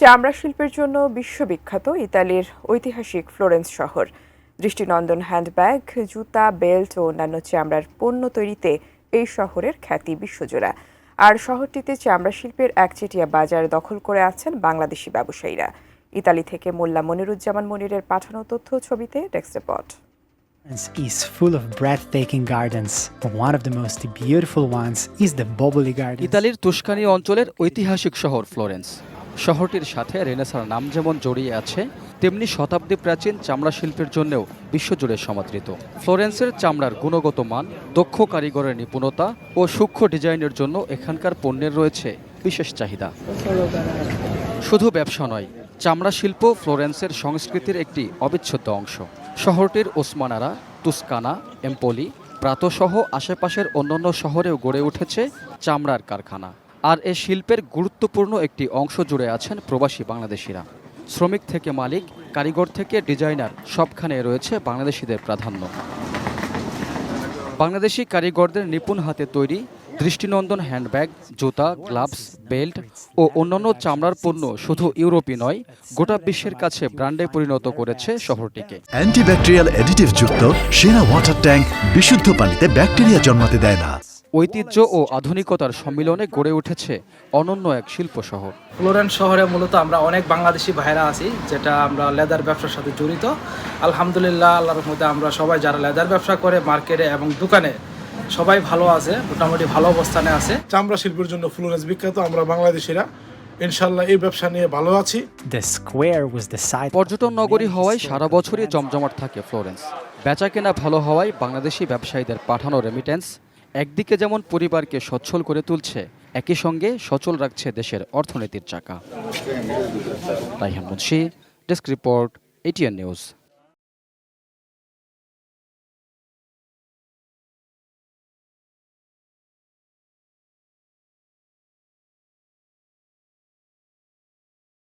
চামড়া শিল্পের জন্য বিশ্ববিখ্যাত ইতালির ঐতিহাসিক ফ্লোরেন্স শহর। দৃষ্টিনন্দন হ্যান্ডব্যাগ, জুতা, বেল্ট ও অন্যান্য চামড়ার পণ্য তৈরিতে এই শহরের খ্যাতি বিশ্বজোড়া। আর শহরটিতে চামড়া শিল্পের একচেটিয়া বাজার দখল করে আছেন বাংলাদেশি ব্যবসায়ীরা। ইতালি থেকে মোল্লা মনিরুজ্জামান মনিরের পাঠানো তথ্য ছবিতে desk report. Is full of breathtaking gardens. One of the most beautiful ones is the Boboli Garden. ইতালির তুস্কানি অঞ্চলের ঐতিহাসিক শহর ফ্লোরেন্স। শহরটির সাথে রেনেসাঁর নাম যেমন জড়িয়ে আছে, তেমনি শতাব্দী প্রাচীন চামড়া শিল্পের জন্যও বিশ্বজুড়ে সমাদৃত। ফ্লোরেন্সের চামড়ার গুণগত মান, দক্ষ কারিগরের নিপুণতা ও সূক্ষ্ম ডিজাইনের জন্য এখানকার পণ্যের রয়েছে বিশেষ চাহিদা। শুধু ব্যবসা নয়, চামড়া শিল্প ফ্লোরেন্সের সংস্কৃতির একটি অবিচ্ছেদ্য অংশ। শহরটির ওসমানারা, তুস্কানা, এম্পোলি, প্রাতসহ আশেপাশের অন্যান্য শহরেও গড়ে উঠেছে চামড়ার কারখানা। আর এ শিল্পের গুরুত্বপূর্ণ একটি অংশ জুড়ে আছেন প্রবাসী বাংলাদেশিরা। শ্রমিক থেকে মালিক, কারিগর থেকে ডিজাইনার, সবখানে রয়েছে বাংলাদেশিদের প্রাধান্য। বাংলাদেশি কারিগরদের নিপুণ হাতে তৈরি দৃষ্টিনন্দন হ্যান্ডব্যাগ, জুতা, গ্লাভস, বেল্ট ও অন্যান্য চামড়ার পণ্য শুধু ইউরোপই নয়, গোটা বিশ্বের কাছে ব্র্যান্ডে পরিণত করেছে শহরটিকে। অ্যান্টিব্যাকটেরিয়াল অ্যাডিটিভ যুক্ত সেরা ওয়াটার ট্যাঙ্ক বিশুদ্ধ পানিতে ব্যাকটেরিয়া জন্মাতে দেয় না। ঐতিহ্য ও আধুনিকতার সম্মিলনে গড়ে উঠেছে অনন্য এক শিল্প শহর। ফ্লোরেন্স শহরে মূলত আমরা অনেক বাংলাদেশি ভাইরা আছি, যেটা আমরা লেদার ব্যবসার সাথে জড়িত। আলহামদুলিল্লাহ, আল্লাহর মধ্যে আমরা সবাই যারা লেদার ব্যবসা করে মার্কেটে এবং দোকানে সবাই ভালো আছে, মোটামুটি ভালো অবস্থানে আছে। চামড়া শিল্পের জন্য ফ্লোরেন্স বিখ্যাত। আমরা বাংলাদেশিরা ইনশাল্লাহ এই ব্যবসা নিয়ে ভালো আছি। The square was the site. পর্যটন নগরী হওয়ায় সারা বছরই জমজমাট থাকে ফ্লোরেন্স। বেচাকেনা ভালো হওয়ায় বাংলাদেশি ব্যবসায়ীদের পাঠানো রেমিটেন্স একদিকে যেমন পরিবারকে সচ্ছল করে তুলছে, একই সঙ্গে সচল রাখছে দেশের অর্থনীতির চাকা। Raihan Munshi, desk report, ATN news.